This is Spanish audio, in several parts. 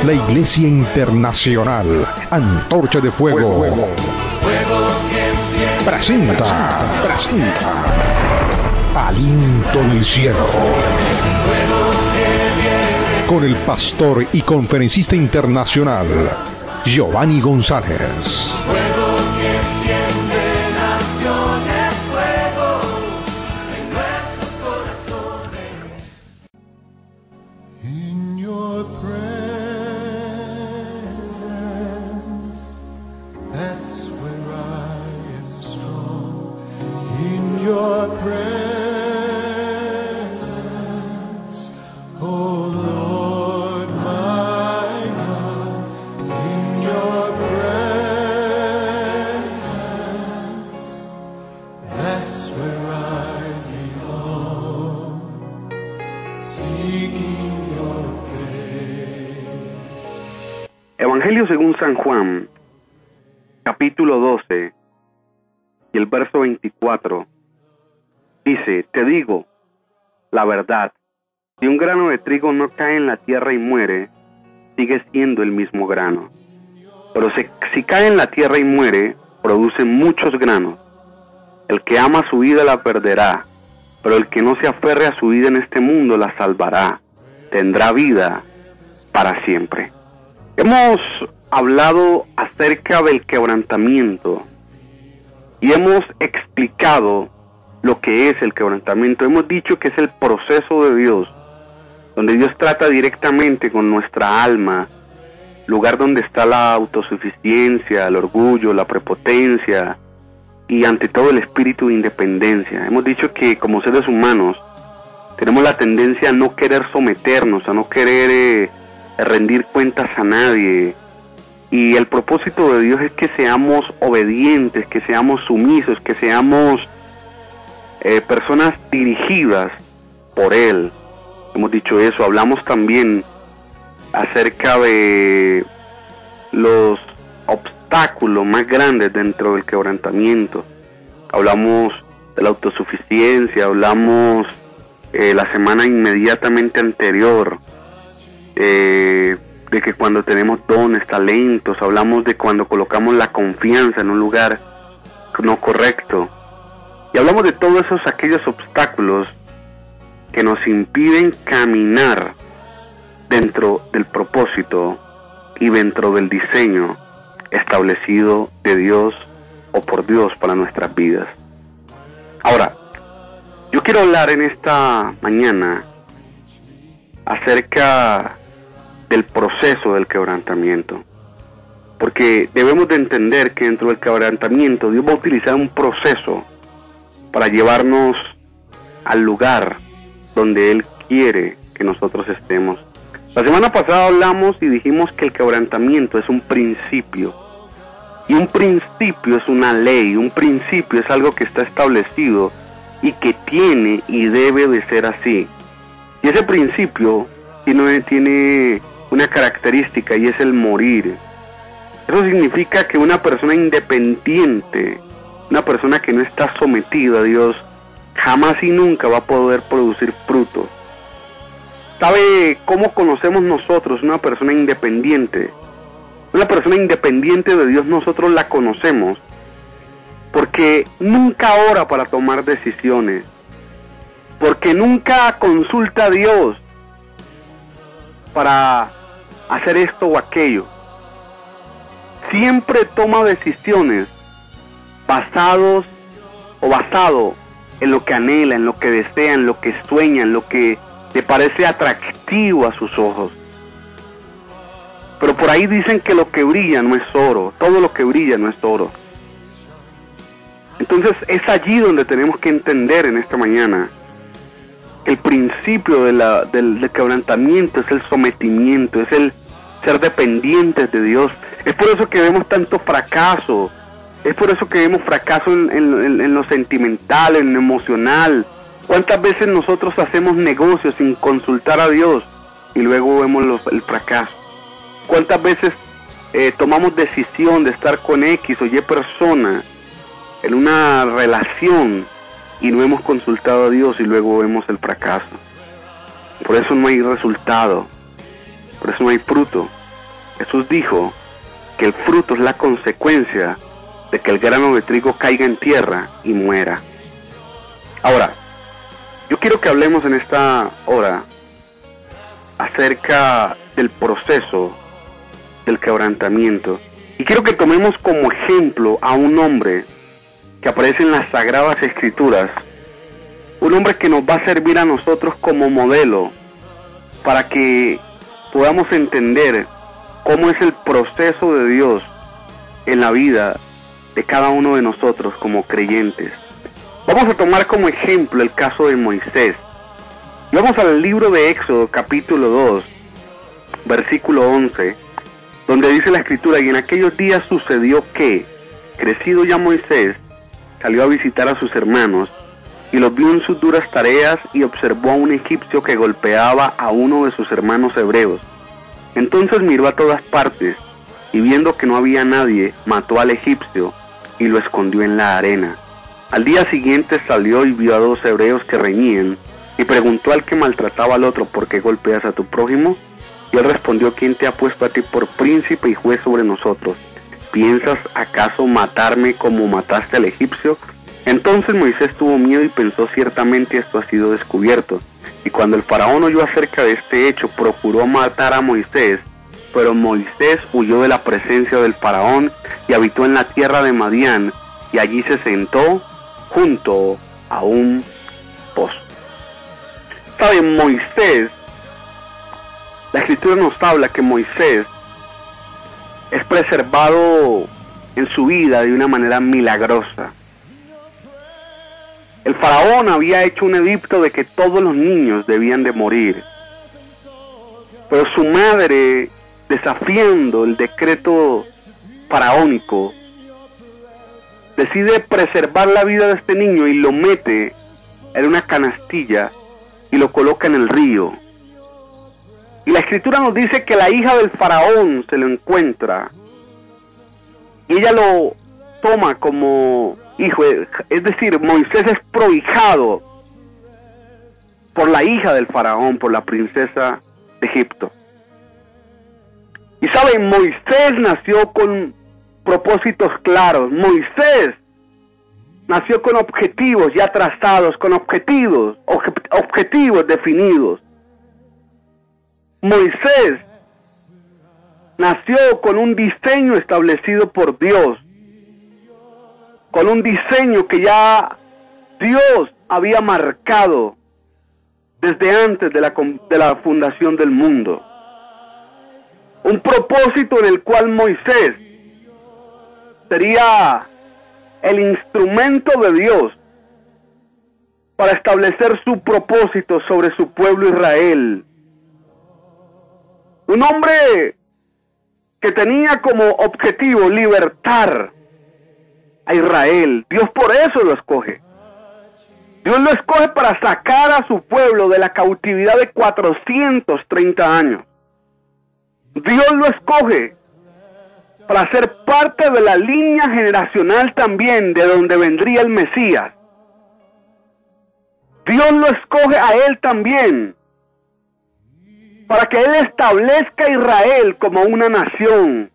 La Iglesia Internacional Antorcha de Fuego presenta Aliento del Cielo, con el pastor y conferencista internacional Giovanni González. Evangelio según San Juan, capítulo 12, y el verso 24, dice: Te digo la verdad, si un grano de trigo no cae en la tierra y muere, sigue siendo el mismo grano. Pero si cae en la tierra y muere, produce muchos granos. El que ama su vida la perderá, pero el que no se aferre a su vida en este mundo la salvará. Tendrá vida para siempre. Hemos hablado acerca del quebrantamiento y hemos explicado lo que es el quebrantamiento. Hemos dicho que es el proceso de Dios, donde Dios trata directamente con nuestra alma, lugar donde está la autosuficiencia, el orgullo, la prepotencia y ante todo el espíritu de independencia. Hemos dicho que como seres humanos tenemos la tendencia a no querer someternos, a no querer rendir cuentas a nadie, y el propósito de Dios es que seamos obedientes, que seamos sumisos, que seamos personas dirigidas por Él. Hemos dicho eso. Hablamos también acerca de los obstáculos más grandes dentro del quebrantamiento. Hablamos de la autosuficiencia, hablamos la semana inmediatamente anterior de que cuando tenemos dones, talentos, hablamos de cuando colocamos la confianza en un lugar no correcto, y hablamos de todos aquellos obstáculos que nos impiden caminar dentro del propósito y dentro del diseño establecido de Dios o por Dios para nuestras vidas. Ahora, yo quiero hablar en esta mañana acerca del proceso del quebrantamiento, porque debemos de entender que dentro del quebrantamiento Dios va a utilizar un proceso para llevarnos al lugar donde Él quiere que nosotros estemos. La semana pasada hablamos y dijimos que el quebrantamiento es un principio, y un principio es una ley, un principio es algo que está establecido y que tiene y debe de ser así. Y ese principio tiene una característica, y es el morir. Eso significa que una persona independiente, una persona que no está sometida a Dios, jamás y nunca va a poder producir frutos. ¿Sabe cómo conocemos nosotros una persona independiente? Una persona independiente de Dios nosotros la conocemos porque nunca ora para tomar decisiones, porque nunca consulta a Dios para hacer esto o aquello. Siempre toma decisiones basado en lo que anhela, en lo que desea, en lo que sueña, en lo que le parece atractivo a sus ojos. Pero por ahí dicen que lo que brilla no es oro, todo lo que brilla no es oro. Entonces es allí donde tenemos que entender en esta mañana el principio del quebrantamiento es el sometimiento, es el ser dependientes de Dios. Es por eso que vemos tanto fracaso, es por eso que vemos fracaso en lo sentimental, en lo emocional. ¿Cuántas veces nosotros hacemos negocios sin consultar a Dios y luego vemos el fracaso? ¿Cuántas veces tomamos decisión de estar con X o Y persona en una relación y no hemos consultado a Dios y luego vemos el fracaso? Por eso no hay resultado, por eso no hay fruto. Jesús dijo que el fruto es la consecuencia de que el grano de trigo caiga en tierra y muera. Ahora, yo quiero que hablemos en esta hora acerca del proceso del quebrantamiento. Y quiero que tomemos como ejemplo a un hombre que aparece en las Sagradas Escrituras, un hombre que nos va a servir a nosotros como modelo para que podamos entender cómo es el proceso de Dios en la vida de cada uno de nosotros como creyentes. Vamos a tomar como ejemplo el caso de Moisés. Y vamos al libro de Éxodo, capítulo 2, versículo 11, donde dice la Escritura: y en aquellos días sucedió que, crecido ya Moisés, salió a visitar a sus hermanos, y los vio en sus duras tareas, y observó a un egipcio que golpeaba a uno de sus hermanos hebreos. Entonces miró a todas partes, y viendo que no había nadie, mató al egipcio, y lo escondió en la arena. Al día siguiente salió y vio a dos hebreos que reñían, y preguntó al que maltrataba al otro: ¿por qué golpeas a tu prójimo? Y él respondió: ¿quién te ha puesto a ti por príncipe y juez sobre nosotros? ¿Piensas acaso matarme como mataste al egipcio? Entonces Moisés tuvo miedo y pensó: ciertamente esto ha sido descubierto. Y cuando el faraón oyó acerca de este hecho, procuró matar a Moisés, pero Moisés huyó de la presencia del faraón y habitó en la tierra de Madián, y allí se sentó junto a un pozo. ¿Saben? Moisés, la Escritura nos habla que Moisés es preservado en su vida de una manera milagrosa. El faraón había hecho un edicto de que todos los niños debían de morir, pero su madre, desafiando el decreto faraónico, decide preservar la vida de este niño y lo mete en una canastilla y lo coloca en el río. Y la Escritura nos dice que la hija del faraón se lo encuentra y ella lo toma como hijo, es decir, Moisés es prohijado por la hija del faraón, por la princesa de Egipto. Y saben, Moisés nació con propósitos claros. Moisés nació con objetivos ya trazados, con objetivos definidos. Moisés nació con un diseño establecido por Dios, con un diseño que ya Dios había marcado desde antes de la fundación del mundo. Un propósito en el cual Moisés sería el instrumento de Dios para establecer su propósito sobre su pueblo Israel. Un hombre que tenía como objetivo libertar a Israel. Dios por eso lo escoge. Dios lo escoge para sacar a su pueblo de la cautividad de 430 años. Dios lo escoge para ser parte de la línea generacional también de donde vendría el Mesías. Dios lo escoge a él también para que él establezca a Israel como una nación.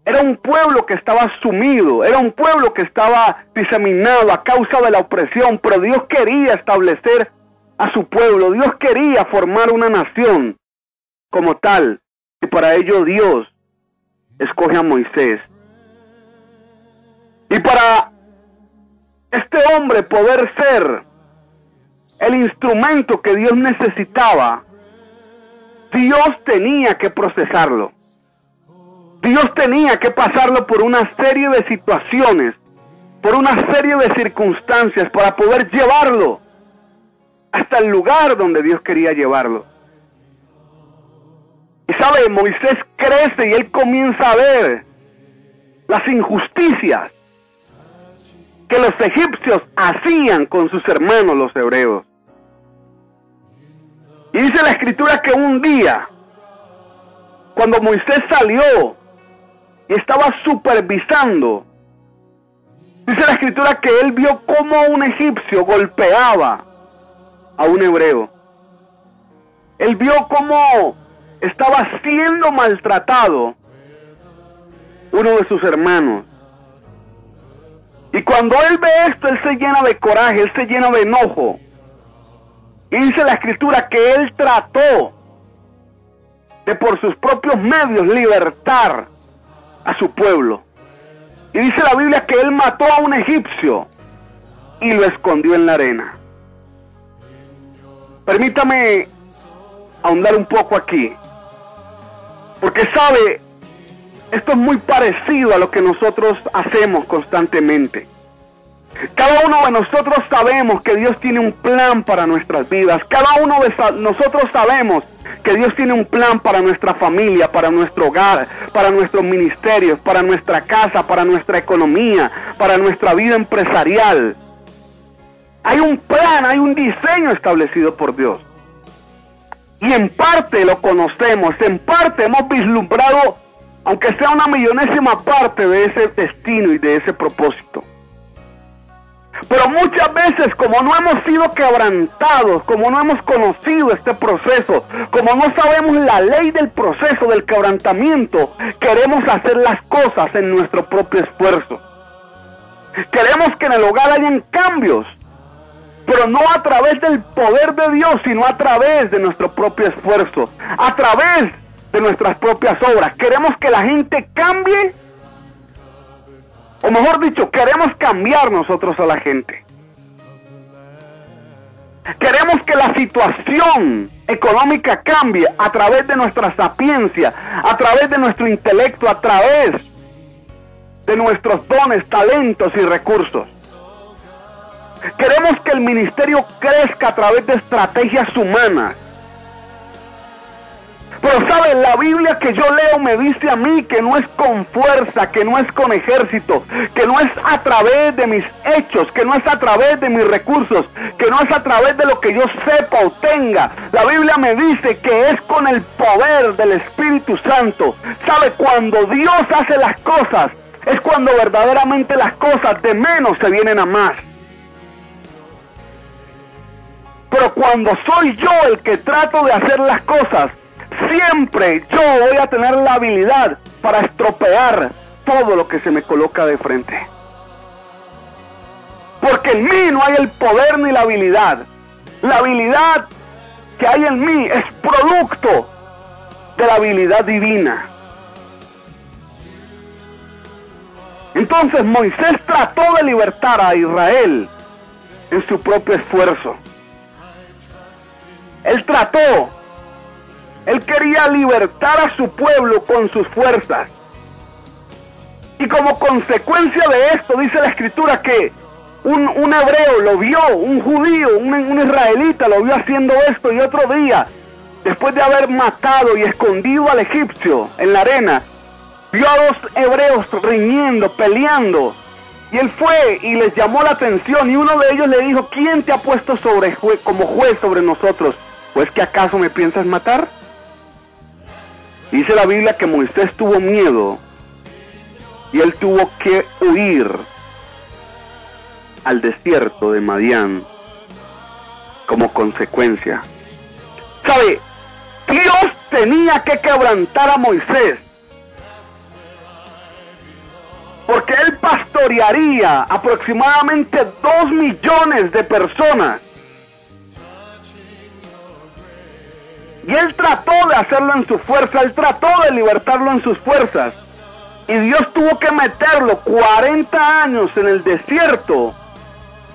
Era un pueblo que estaba sumido, era un pueblo que estaba diseminado a causa de la opresión, pero Dios quería establecer a su pueblo, Dios quería formar una nación como tal, y para ello Dios escoge a Moisés. Y para este hombre poder ser el instrumento que Dios necesitaba, Dios tenía que procesarlo. Dios tenía que pasarlo por una serie de situaciones, por una serie de circunstancias para poder llevarlo hasta el lugar donde Dios quería llevarlo. Y sabe, Moisés crece y él comienza a ver las injusticias que los egipcios hacían con sus hermanos los hebreos. Y dice la Escritura que un día, cuando Moisés salió y estaba supervisando, dice la Escritura que él vio cómo un egipcio golpeaba a un hebreo. Él vio cómo estaba siendo maltratado uno de sus hermanos. Y cuando él ve esto, él se llena de coraje, él se llena de enojo. Y dice la Escritura que él trató de por sus propios medios libertar a su pueblo. Y dice la Biblia que él mató a un egipcio y lo escondió en la arena. Permítame ahondar un poco aquí, porque sabe, esto es muy parecido a lo que nosotros hacemos constantemente. Cada uno de nosotros sabemos que Dios tiene un plan para nuestras vidas. Cada uno de nosotros sabemos que Dios tiene un plan para nuestra familia, para nuestro hogar, para nuestros ministerios, para nuestra casa, para nuestra economía, para nuestra vida empresarial. Hay un plan, hay un diseño establecido por Dios. Y en parte lo conocemos, en parte hemos vislumbrado, aunque sea una millonésima parte de ese destino y de ese propósito. Pero muchas veces, como no hemos sido quebrantados, como no hemos conocido este proceso, como no sabemos la ley del proceso del quebrantamiento, queremos hacer las cosas en nuestro propio esfuerzo. Queremos que en el hogar hayan cambios, pero no a través del poder de Dios, sino a través de nuestro propio esfuerzo, a través de nuestras propias obras. Queremos que la gente cambie, o mejor dicho, queremos cambiar nosotros a la gente. Queremos que la situación económica cambie a través de nuestra sapiencia, a través de nuestro intelecto, a través de nuestros dones, talentos y recursos. Queremos que el ministerio crezca a través de estrategias humanas. Pero ¿saben? La Biblia que yo leo me dice a mí que no es con fuerza, que no es con ejército, que no es a través de mis hechos, que no es a través de mis recursos, que no es a través de lo que yo sepa o tenga. La Biblia me dice que es con el poder del Espíritu Santo. ¿Sabe? Cuando Dios hace las cosas, es cuando verdaderamente las cosas de menos se vienen a más. Pero cuando soy yo el que trato de hacer las cosas, siempre yo voy a tener la habilidad para estropear todo lo que se me coloca de frente. Porque en mí no hay el poder ni la habilidad. La habilidad que hay en mí es producto de la habilidad divina. Entonces Moisés trató de libertar a Israel en su propio esfuerzo. Él quería libertar a su pueblo con sus fuerzas. Y como consecuencia de esto, dice la Escritura que un hebreo lo vio, un judío, un israelita lo vio haciendo esto, y otro día, después de haber matado y escondido al egipcio en la arena, vio a dos hebreos riñendo, peleando. Y él fue y les llamó la atención, y uno de ellos le dijo: ¿quién te ha puesto como juez sobre nosotros? ¿Pues que acaso me piensas matar? Dice la Biblia que Moisés tuvo miedo y él tuvo que huir al desierto de Madián como consecuencia. ¿Sabe? Dios tenía que quebrantar a Moisés, porque él pastorearía aproximadamente 2 millones de personas. Y él trató de hacerlo en su fuerza, él trató de libertarlo en sus fuerzas. Y Dios tuvo que meterlo 40 años en el desierto,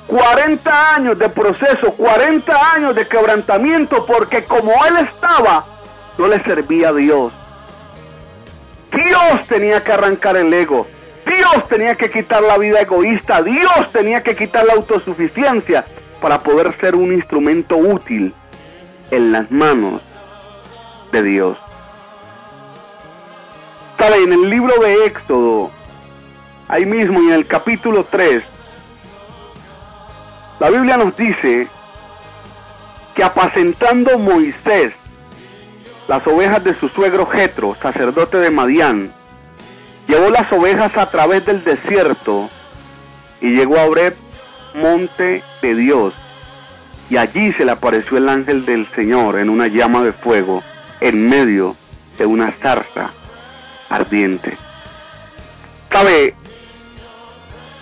40 años de proceso, 40 años de quebrantamiento, porque como él estaba, no le servía a Dios. Dios tenía que arrancar el ego, Dios tenía que quitar la vida egoísta, Dios tenía que quitar la autosuficiencia para poder ser un instrumento útil en las manos de Dios. ¿Sabe? En el libro de Éxodo, ahí mismo en el capítulo 3, la Biblia nos dice que apacentando Moisés las ovejas de su suegro Jetro, sacerdote de Madián, llevó las ovejas a través del desierto y llegó a Horeb, monte de Dios, y allí se le apareció el ángel del Señor en una llama de fuego en medio de una zarza ardiente. ¿Sabe?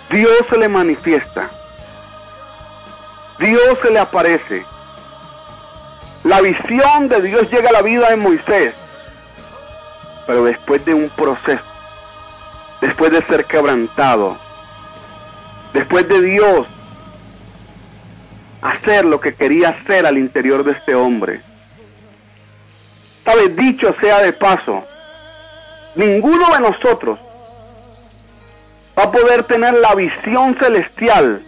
Dios se le manifiesta. Dios se le aparece. La visión de Dios llega a la vida de Moisés, pero después de un proceso, después de ser quebrantado, después de Dios hacer lo que quería hacer al interior de este hombre. ¿Sabe? Dicho sea de paso, ninguno de nosotros va a poder tener la visión celestial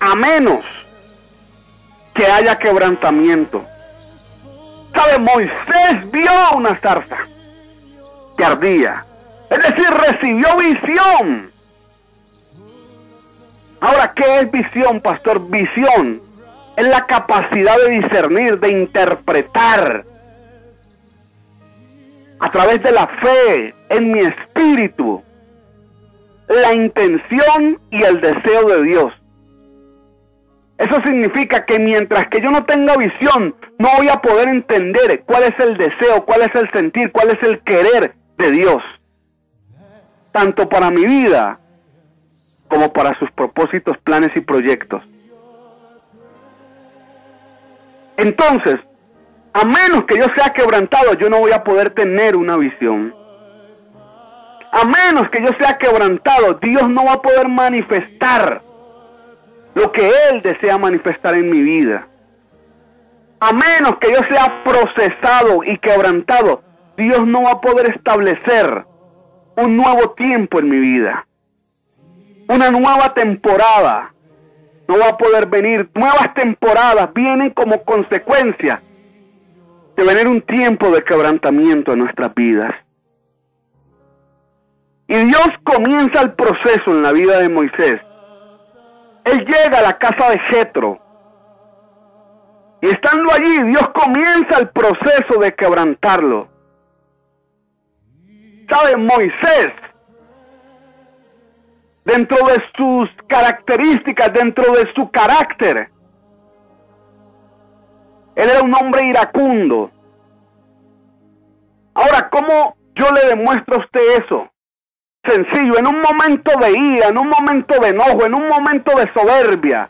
a menos que haya quebrantamiento. ¿Sabe? Moisés vio una zarza que ardía, es decir, recibió visión. Ahora, ¿qué es visión, pastor? Visión es la capacidad de discernir, de interpretar a través de la fe en mi espíritu la intención y el deseo de Dios. Eso significa que mientras que yo no tenga visión, no voy a poder entender cuál es el deseo, cuál es el sentir, cuál es el querer de Dios, tanto para mi vida como para sus propósitos, planes y proyectos. Entonces, a menos que yo sea quebrantado, yo no voy a poder tener una visión. A menos que yo sea quebrantado, Dios no va a poder manifestar lo que Él desea manifestar en mi vida. A menos que yo sea procesado y quebrantado, Dios no va a poder establecer un nuevo tiempo en mi vida. Una nueva temporada. No va a poder venir. Nuevas temporadas vienen como consecuencia de venir un tiempo de quebrantamiento en nuestras vidas. Y Dios comienza el proceso en la vida de Moisés. Él llega a la casa de Jetro. Y estando allí, Dios comienza el proceso de quebrantarlo. ¿Sabe? Moisés, dentro de sus características, dentro de su carácter, él era un hombre iracundo. Ahora, ¿cómo yo le demuestro a usted eso? Sencillo, en un momento de ira, en un momento de enojo, en un momento de soberbia,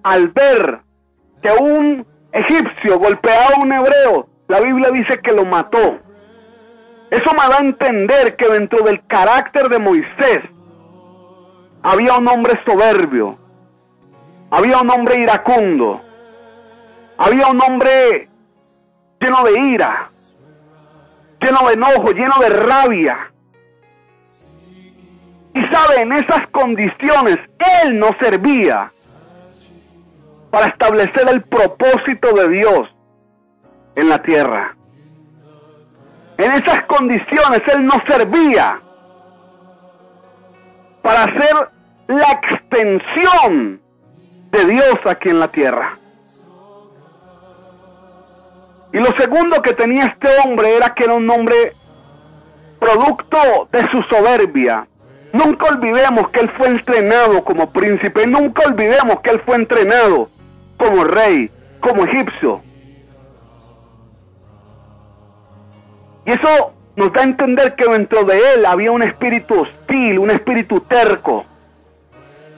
al ver que un egipcio golpeaba a un hebreo, la Biblia dice que lo mató. Eso me da a entender que dentro del carácter de Moisés había un hombre soberbio, había un hombre iracundo, había un hombre lleno de ira, lleno de enojo, lleno de rabia. Y sabe, en esas condiciones, él no servía para establecer el propósito de Dios en la tierra. En esas condiciones, él no servía para ser la extensión de Dios aquí en la tierra. Y lo segundo que tenía este hombre era que era un hombre producto de su soberbia. Nunca olvidemos que él fue entrenado como príncipe. Nunca olvidemos que él fue entrenado como rey, como egipcio. Y eso nos da a entender que dentro de él había un espíritu hostil, un espíritu terco.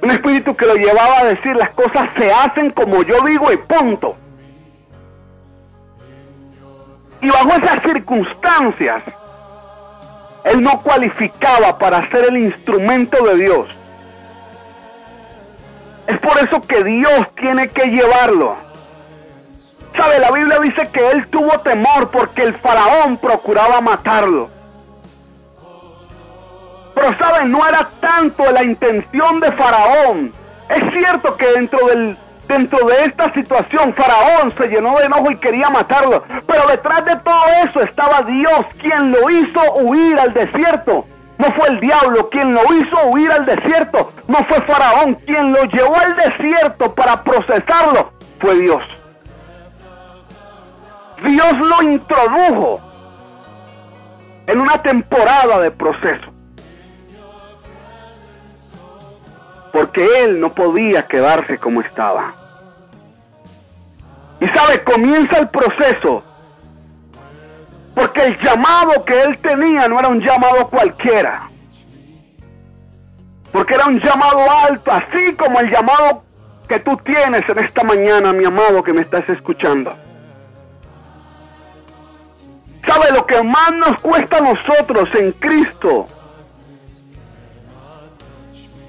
Un espíritu que lo llevaba a decir las cosas se hacen como yo digo y punto. Y bajo esas circunstancias, él no cualificaba para ser el instrumento de Dios. Es por eso que Dios tiene que llevarlo. ¿Sabe? La Biblia dice que él tuvo temor porque el faraón procuraba matarlo. Pero ¿saben? No era tanto la intención de Faraón. Es cierto que dentro de esta situación Faraón se llenó de enojo y quería matarlo. Pero detrás de todo eso estaba Dios, quien lo hizo huir al desierto. No fue el diablo quien lo hizo huir al desierto. No fue Faraón quien lo llevó al desierto para procesarlo. Fue Dios. Dios lo introdujo en una temporada de proceso. Porque él no podía quedarse como estaba. Y sabe, comienza el proceso. Porque el llamado que él tenía no era un llamado cualquiera. Porque era un llamado alto, así como el llamado que tú tienes en esta mañana, mi amado, que me estás escuchando. ¿Sabe lo que más nos cuesta a nosotros en Cristo?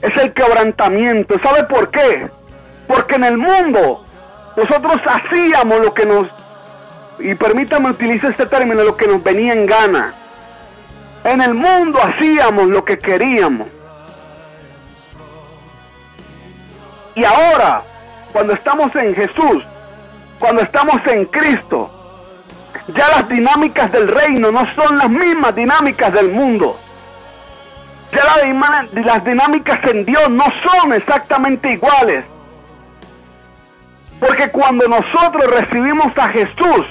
Es el quebrantamiento. ¿Sabe por qué? Porque en el mundo nosotros hacíamos lo que nos, y permítame utilizar este término, lo que nos venía en gana. En el mundo hacíamos lo que queríamos. Y ahora, cuando estamos en Jesús, cuando estamos en Cristo, ya las dinámicas del reino no son las mismas dinámicas del mundo. Ya las dinámicas en Dios no son exactamente iguales. Porque cuando nosotros recibimos a Jesús,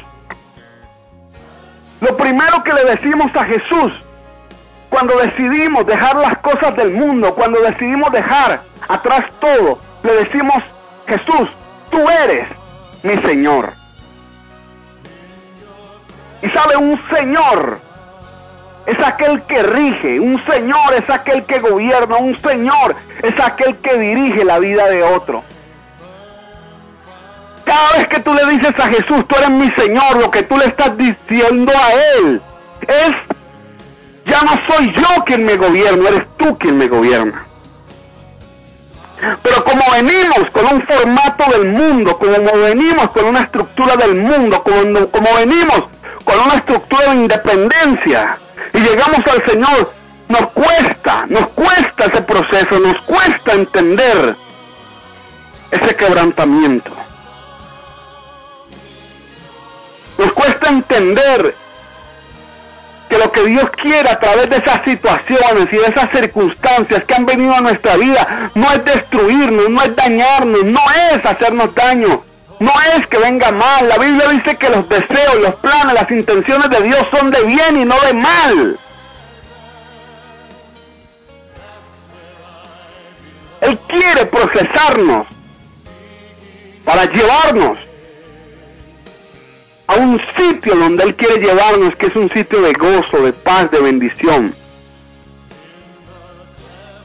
lo primero que le decimos a Jesús, cuando decidimos dejar las cosas del mundo, cuando decidimos dejar atrás todo, le decimos: Jesús, tú eres mi Señor. Y sabe, un Señor es aquel que rige, un Señor es aquel que gobierna, un Señor es aquel que dirige la vida de otro. Cada vez que tú le dices a Jesús, tú eres mi Señor, lo que tú le estás diciendo a Él es: ya no soy yo quien me gobierna, eres tú quien me gobierna. Pero como venimos con un formato del mundo, como venimos con una estructura del mundo, como venimos con una estructura de independencia, y llegamos al Señor, nos cuesta ese proceso, nos cuesta entender ese quebrantamiento. Nos cuesta entender que lo que Dios quiere a través de esas situaciones y de esas circunstancias que han venido a nuestra vida no es destruirnos, no es dañarnos, no es hacernos daño, no es que venga mal. La Biblia dice que los deseos, los planes, las intenciones de Dios son de bien y no de mal. Él quiere procesarnos para llevarnos a un sitio donde Él quiere llevarnos, que es un sitio de gozo, de paz, de bendición.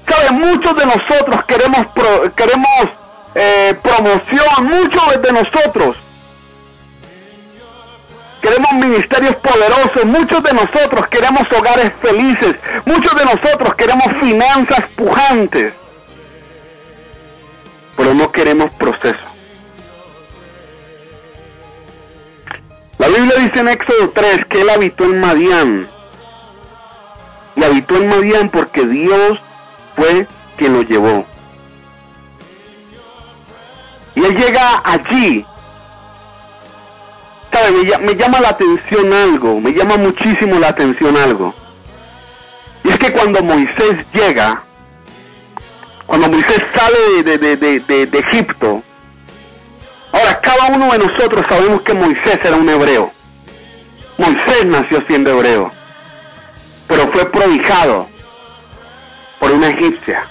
¿Sabe? Muchos de nosotros queremos promoción, muchos de nosotros queremos ministerios poderosos, muchos de nosotros queremos hogares felices, muchos de nosotros queremos finanzas pujantes, pero no queremos proceso. La Biblia dice en Éxodo 3 que él habitó en Madián. Y habitó en Madián porque Dios fue quien lo llevó. Y él llega allí. ¿Sabe? Me llama la atención algo, me llama muchísimo la atención algo. Y es que cuando Moisés llega, cuando Moisés sale de Egipto, ahora, cada uno de nosotros sabemos que Moisés era un hebreo. Moisés nació siendo hebreo, pero fue prohijado por una egipcia.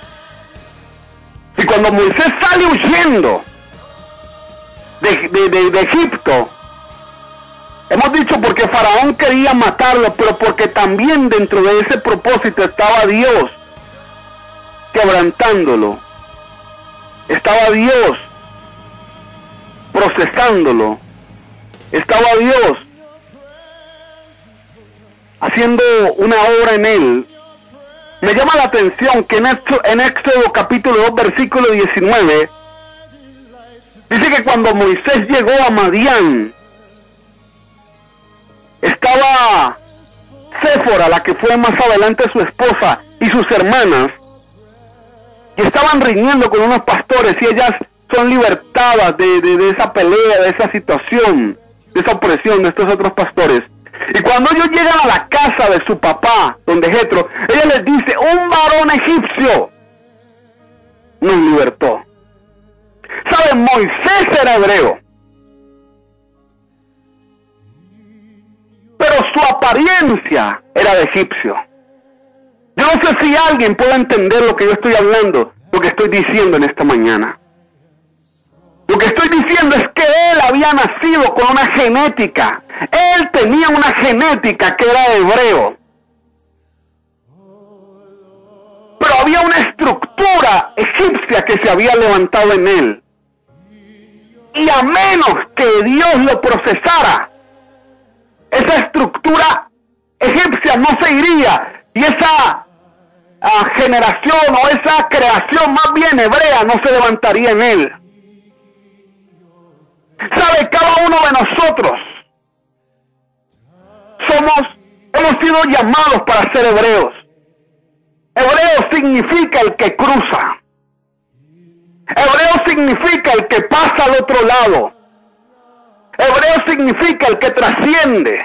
Y cuando Moisés sale huyendo de Egipto, hemos dicho porque Faraón quería matarlo, pero porque también dentro de ese propósito estaba Dios quebrantándolo. Estaba Dios procesándolo. Estaba Dios haciendo una obra en él. Me llama la atención que en Éxodo capítulo 2 versículo 19 dice que cuando Moisés llegó a Madián, estaba Séfora, la que fue más adelante su esposa, y sus hermanas, y estaban riñendo con unos pastores, y ellas son libertadas de esa pelea, de esa situación, de esa opresión de estos otros pastores. Y cuando ellos llegan a la casa de su papá, donde Jetro, ella les dice: un varón egipcio nos libertó. ¿Saben? Moisés era hebreo, pero su apariencia era de egipcio. Yo no sé si alguien puede entender lo que yo estoy hablando, lo que estoy diciendo en esta mañana. Lo que estoy diciendo es que él había nacido con una genética. Él tenía una genética que era hebreo. Pero había una estructura egipcia que se había levantado en él. Y a menos que Dios lo procesara, esa estructura egipcia no se iría. Y esa generación o esa creación más bien hebrea no se levantaría en él. ¿Sabe? Cada uno de nosotros hemos sido llamados para ser hebreos. Hebreo significa el que cruza. Hebreo significa el que pasa al otro lado. Hebreo significa el que trasciende.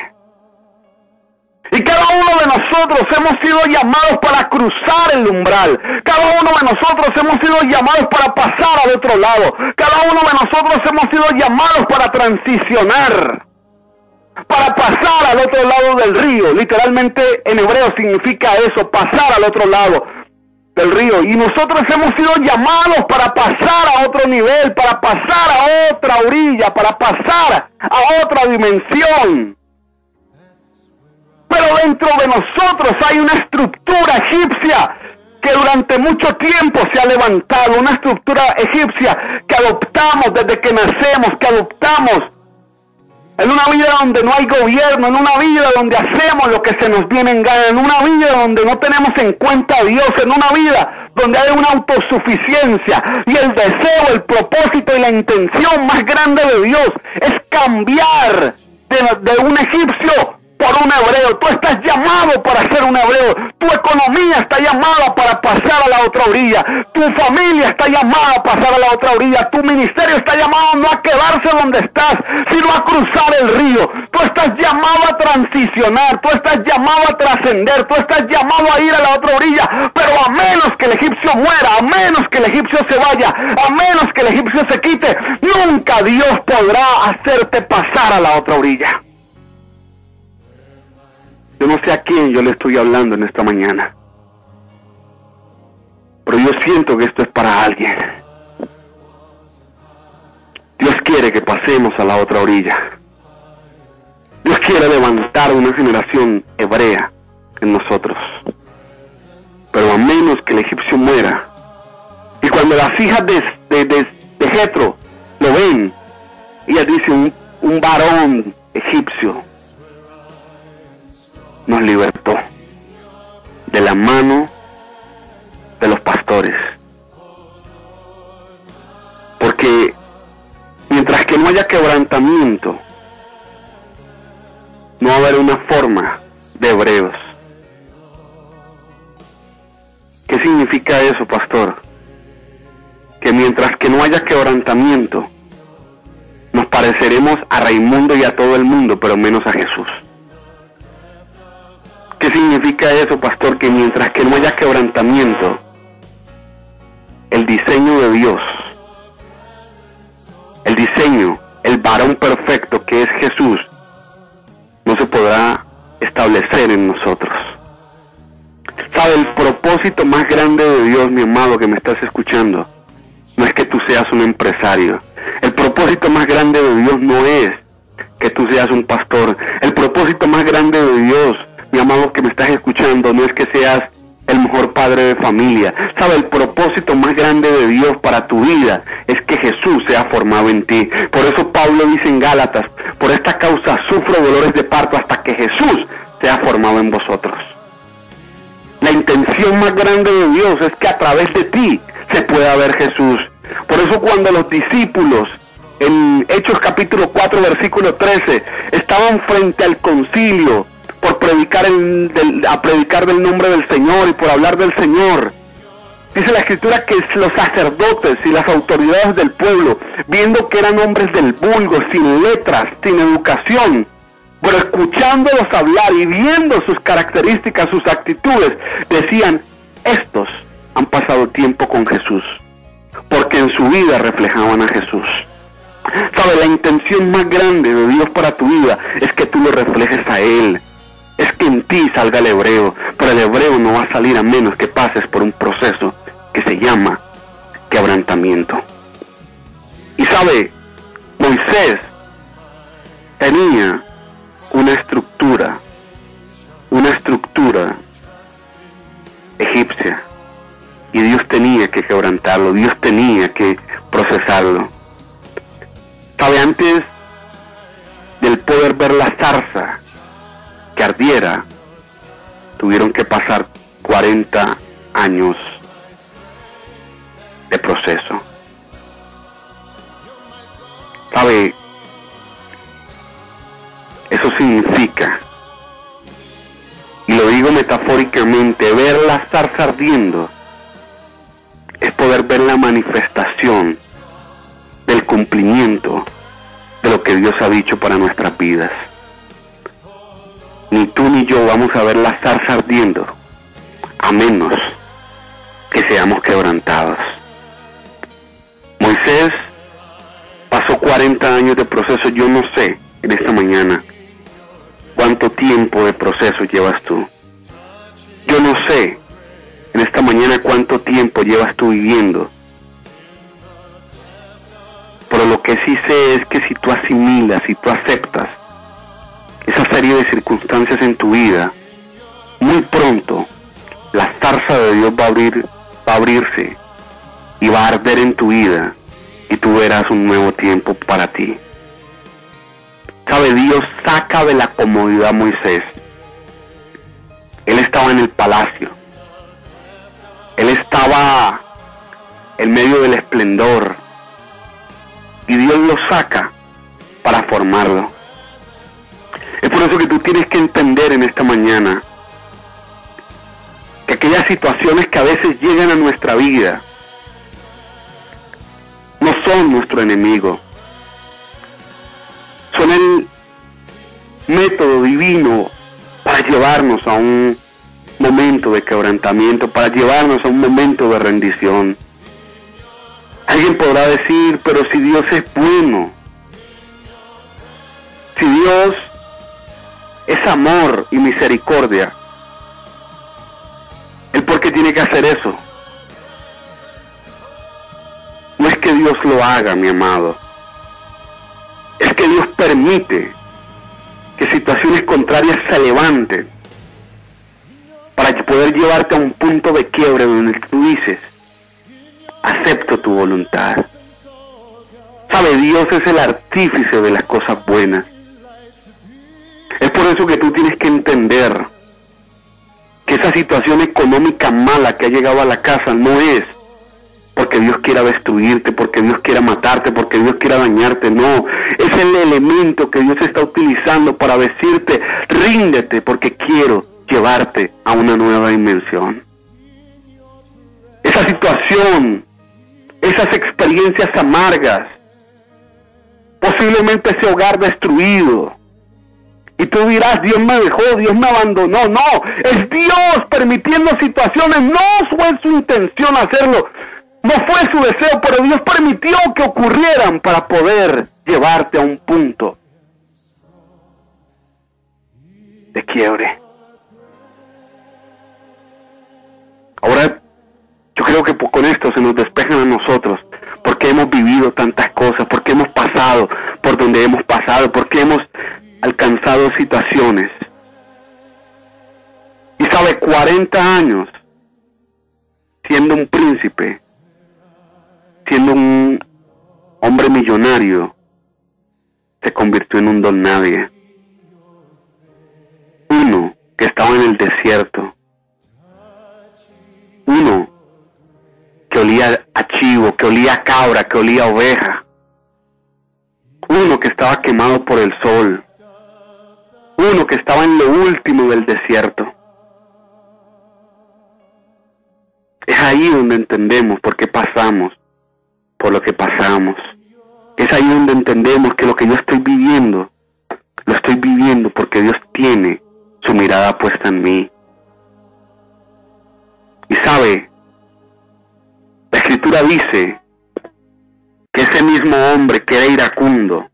Y cada uno de nosotros hemos sido llamados para cruzar el umbral. Cada uno de nosotros hemos sido llamados para pasar al otro lado. Cada uno de nosotros hemos sido llamados para transicionar, para pasar al otro lado del río. Literalmente en hebreo significa eso, pasar al otro lado del río. Y nosotros hemos sido llamados para pasar a otro nivel, para pasar a otra orilla, para pasar a otra dimensión. Pero dentro de nosotros hay una estructura egipcia que durante mucho tiempo se ha levantado, una estructura egipcia que adoptamos desde que nacemos, que adoptamos en una vida donde no hay gobierno, en una vida donde hacemos lo que se nos viene en gana, en una vida donde no tenemos en cuenta a Dios, en una vida donde hay una autosuficiencia. Y el deseo, el propósito y la intención más grande de Dios es cambiar de un egipcio por un hebreo. Tú estás llamado para ser un hebreo. Tu economía está llamada para pasar a la otra orilla. Tu familia está llamada a pasar a la otra orilla. Tu ministerio está llamado no a quedarse donde estás, sino a cruzar el río. Tú estás llamado a transicionar. Tú estás llamado a trascender. Tú estás llamado a ir a la otra orilla. Pero a menos que el egipcio muera, a menos que el egipcio se vaya, a menos que el egipcio se quite, nunca Dios podrá hacerte pasar a la otra orilla. Yo no sé a quién yo le estoy hablando en esta mañana, pero yo siento que esto es para alguien. Dios quiere que pasemos a la otra orilla. Dios quiere levantar una generación hebrea en nosotros. Pero a menos que el egipcio muera. Y cuando las hijas de Jetro lo ven, ellas dicen, un varón egipcio nos libertó de la mano de los pastores. Porque mientras que no haya quebrantamiento, no va a haber una forma de hebreos. ¿Qué significa eso, pastor? Que mientras que no haya quebrantamiento, nos pareceremos a Raimundo y a todo el mundo, pero menos a Jesús. ¿Qué significa eso, pastor? Que mientras que no haya quebrantamiento, el diseño de Dios, el diseño, el varón perfecto que es Jesús, no se podrá establecer en nosotros. ¿Sabe? El propósito más grande de Dios, mi amado, que me estás escuchando, no es que tú seas un empresario. El propósito más grande de Dios no es que tú seas un pastor. El propósito más grande de Dios, mi amado que me estás escuchando, no es que seas el mejor padre de familia. ¿Sabe? El propósito más grande de Dios para tu vida es que Jesús sea formado en ti. Por eso Pablo dice en Gálatas, por esta causa sufro dolores de parto hasta que Jesús sea formado en vosotros. La intención más grande de Dios es que a través de ti se pueda ver Jesús. Por eso cuando los discípulos en Hechos capítulo 4 versículo 13 estaban frente al concilio por predicar del nombre del Señor y por hablar del Señor, dice la escritura que los sacerdotes y las autoridades del pueblo, viendo que eran hombres del vulgo, sin letras, sin educación, pero escuchándolos hablar y viendo sus características, sus actitudes, decían, estos han pasado tiempo con Jesús, porque en su vida reflejaban a Jesús. ¿Sabe? La intención más grande de Dios para tu vida es que tú lo reflejes a Él. Es que en ti salga el hebreo, pero el hebreo no va a salir a menos que pases por un proceso que se llama quebrantamiento. Y sabe, Moisés tenía una estructura egipcia. enfrentarlo, Dios tenía que procesarlo. ¿Sabe? Antes del poder ver la zarza que ardiera, tuvieron que pasar 40 años de proceso. ¿Sabe? Eso significa, y lo digo metafóricamente, ver la zarza ardiendo es poder ver la manifestación del cumplimiento de lo que Dios ha dicho para nuestras vidas. Ni tú ni yo vamos a ver la zarza ardiendo a menos que seamos quebrantados. Moisés pasó 40 años de proceso. Yo no sé en esta mañana cuánto tiempo de proceso llevas tú. Yo no sé en esta mañana cuánto tiempo llevas tú viviendo. Pero lo que sí sé es que si tú asimilas, si tú aceptas esa serie de circunstancias en tu vida, muy pronto la zarza de Dios va a abrirse y va a arder en tu vida, y tú verás un nuevo tiempo para ti. ¿Sabe? Dios saca de la comodidad a Moisés. Él estaba en el palacio. Él estaba en medio del esplendor. Y Dios lo saca para formarlo. Es por eso que tú tienes que entender en esta mañana que aquellas situaciones que a veces llegan a nuestra vida no son nuestro enemigo. Son el método divino para llevarnos a un momento de quebrantamiento, para llevarnos a un momento de rendición. Alguien podrá decir, pero si Dios es bueno, si Dios es amor y misericordia, ¿Él por qué tiene que hacer eso? No es que Dios lo haga, mi amado. Es que Dios permite que situaciones contrarias se levanten para poder llevarte a un punto de quiebre donde tú dices, acepto tu voluntad. ¿Sabe? Dios es el artífice de las cosas buenas. Es por eso que tú tienes que entender que esa situación económica mala que ha llegado a la casa no es porque Dios quiera destruirte, porque Dios quiera matarte, porque Dios quiera dañarte, no. Es el elemento que Dios está utilizando para decirte, ríndete porque quiero llevarte a una nueva dimensión. Esa situación, esas experiencias amargas, posiblemente ese hogar destruido, y tú dirás, Dios me dejó, Dios me abandonó. No, es Dios permitiendo situaciones, no fue su intención hacerlo, no fue su deseo, pero Dios permitió que ocurrieran para poder llevarte a un punto de quiebre. Ahora, yo creo que con esto se nos despejan a nosotros, porque hemos vivido tantas cosas, porque hemos pasado por donde hemos pasado, porque hemos alcanzado situaciones. Y sabe, 40 años siendo un príncipe, siendo un hombre millonario, se convirtió en un don nadie. Uno que estaba en el desierto, uno que olía a chivo, que olía a cabra, que olía a oveja, uno que estaba quemado por el sol, uno que estaba en lo último del desierto. Es ahí donde entendemos por qué pasamos por lo que pasamos. Es ahí donde entendemos que lo que yo estoy viviendo, lo estoy viviendo porque Dios tiene su mirada puesta en mí. Y sabe, la Escritura dice que ese mismo hombre que era iracundo,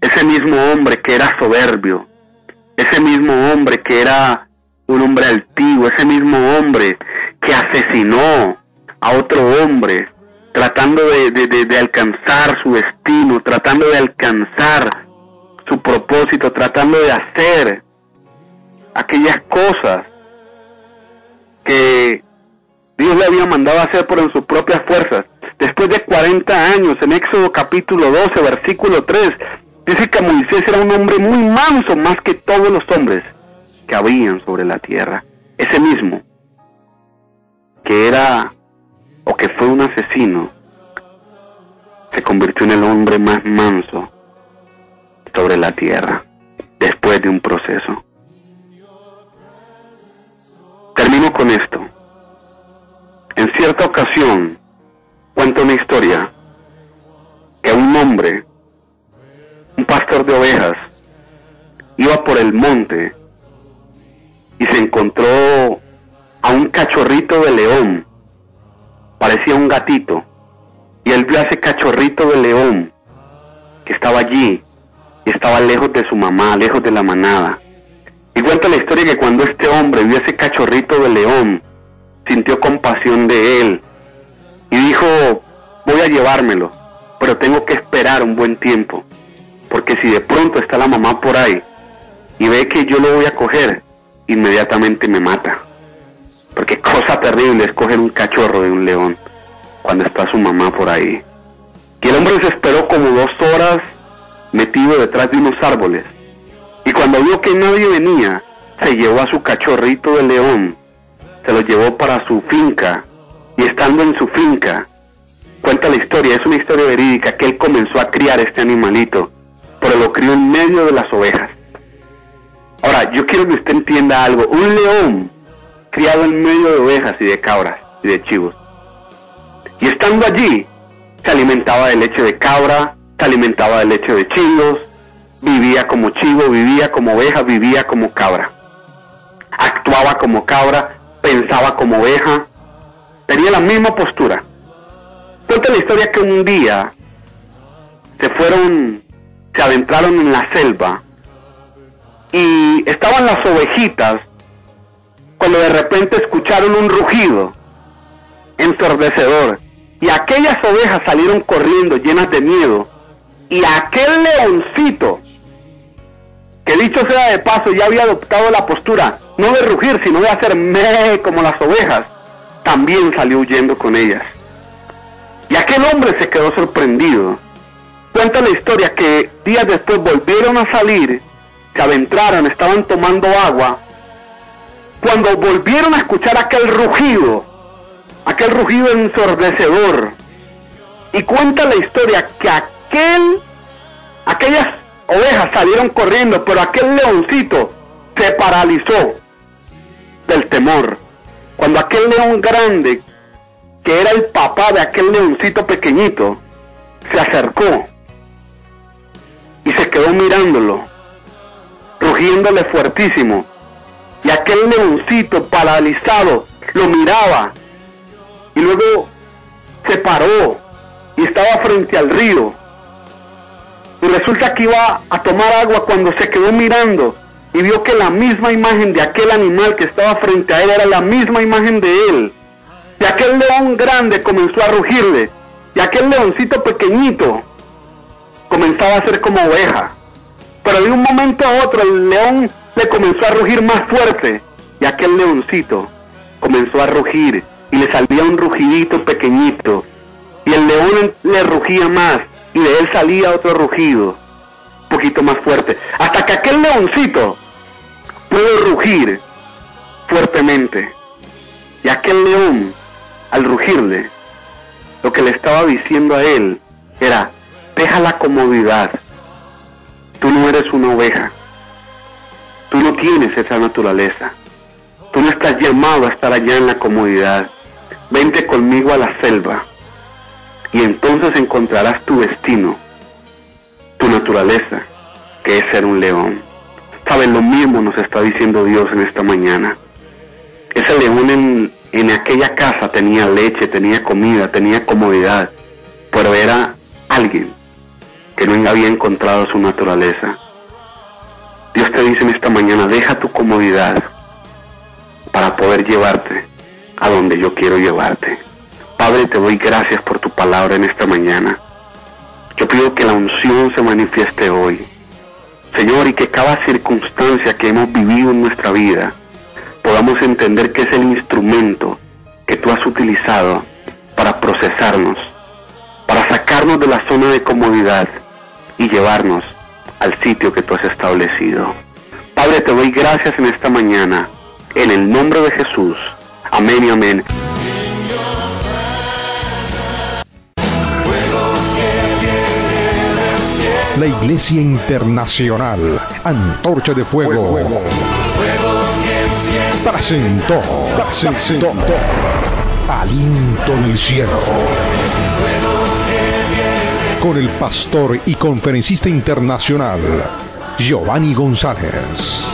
ese mismo hombre que era soberbio, ese mismo hombre que era un hombre altivo, ese mismo hombre que asesinó a otro hombre, tratando de alcanzar su destino, tratando de alcanzar su propósito, tratando de hacer aquellas cosas que Dios le había mandado a hacer por en sus propias fuerzas. Después de 40 años, en Éxodo capítulo 12, versículo 3, dice que Moisés era un hombre muy manso, más que todos los hombres que habían sobre la tierra. Ese mismo, que era, o que fue un asesino, se convirtió en el hombre más manso sobre la tierra, después de un proceso. Termino con esto. En cierta ocasión, cuenta una historia que un hombre, un pastor de ovejas, iba por el monte y se encontró a un cachorrito de león, parecía un gatito, y él vio a ese cachorrito de león que estaba allí y estaba lejos de su mamá, lejos de la manada. Y cuenta la historia que cuando este hombre vio a ese cachorrito de león, sintió compasión de él y dijo: voy a llevármelo, pero tengo que esperar un buen tiempo, porque si de pronto está la mamá por ahí y ve que yo lo voy a coger, inmediatamente me mata. Porque cosa terrible es coger un cachorro de un león cuando está su mamá por ahí. Y el hombre se esperó como 2 horas metido detrás de unos árboles, y cuando vio que nadie venía, se llevó a su cachorrito de león, se lo llevó para su finca, y estando en su finca, cuenta la historia, es una historia verídica, que él comenzó a criar este animalito, pero lo crió en medio de las ovejas. Ahora, yo quiero que usted entienda algo. Un león criado en medio de ovejas y de cabras y de chivos, y estando allí, se alimentaba de leche de cabra, se alimentaba de leche de chivos, vivía como chivo, vivía como oveja, vivía como cabra, actuaba como cabra, pensaba como oveja, tenía la misma postura. Cuenta la historia que un día se adentraron en la selva y estaban las ovejitas cuando de repente escucharon un rugido ensordecedor, y aquellas ovejas salieron corriendo llenas de miedo, y aquel leoncito, que dicho sea de paso ya había adoptado la postura no de rugir sino de hacer meh como las ovejas, también salió huyendo con ellas. Y aquel hombre se quedó sorprendido. Cuenta la historia que días después volvieron a salir, se adentraron, estaban tomando agua, cuando volvieron a escuchar aquel rugido ensordecedor. Y cuenta la historia que aquellas ovejas salieron corriendo, pero aquel leoncito se paralizó del temor. Cuando aquel león grande, que era el papá de aquel leoncito pequeñito, se acercó y se quedó mirándolo, rugiéndole fuertísimo, y aquel leoncito paralizado lo miraba, y luego se paró y estaba frente al río, y resulta que iba a tomar agua cuando se quedó mirando y vio que la misma imagen de aquel animal que estaba frente a él era la misma imagen de él, y aquel león grande comenzó a rugirle, y aquel leoncito pequeñito comenzaba a ser como oveja, pero de un momento a otro el león le comenzó a rugir más fuerte, y aquel leoncito comenzó a rugir, y le salía un rugidito pequeñito, y el león le rugía más, y de él salía otro rugido, un poquito más fuerte, hasta que aquel leoncito pudo rugir fuertemente. Y aquel león, al rugirle, lo que le estaba diciendo a él era: deja la comodidad, tú no eres una oveja, tú no tienes esa naturaleza, tú no estás llamado a estar allá en la comodidad, vente conmigo a la selva, y entonces encontrarás tu destino, tu naturaleza, que es ser un león. Saben, lo mismo nos está diciendo Dios en esta mañana. Ese león en aquella casa tenía leche, tenía comida, tenía comodidad, pero era alguien que no había encontrado su naturaleza. Dios te dice en esta mañana: deja tu comodidad para poder llevarte a donde yo quiero llevarte. Padre, te doy gracias por tu palabra en esta mañana. Yo pido que la unción se manifieste hoy, Señor, y que cada circunstancia que hemos vivido en nuestra vida podamos entender que es el instrumento que tú has utilizado para procesarnos, para sacarnos de la zona de comodidad y llevarnos al sitio que tú has establecido. Padre, te doy gracias en esta mañana, en el nombre de Jesús. Amén y amén. La Iglesia Internacional Antorcha de Fuego presentó Aliento del Cielo con el pastor y conferencista internacional Giovanni González.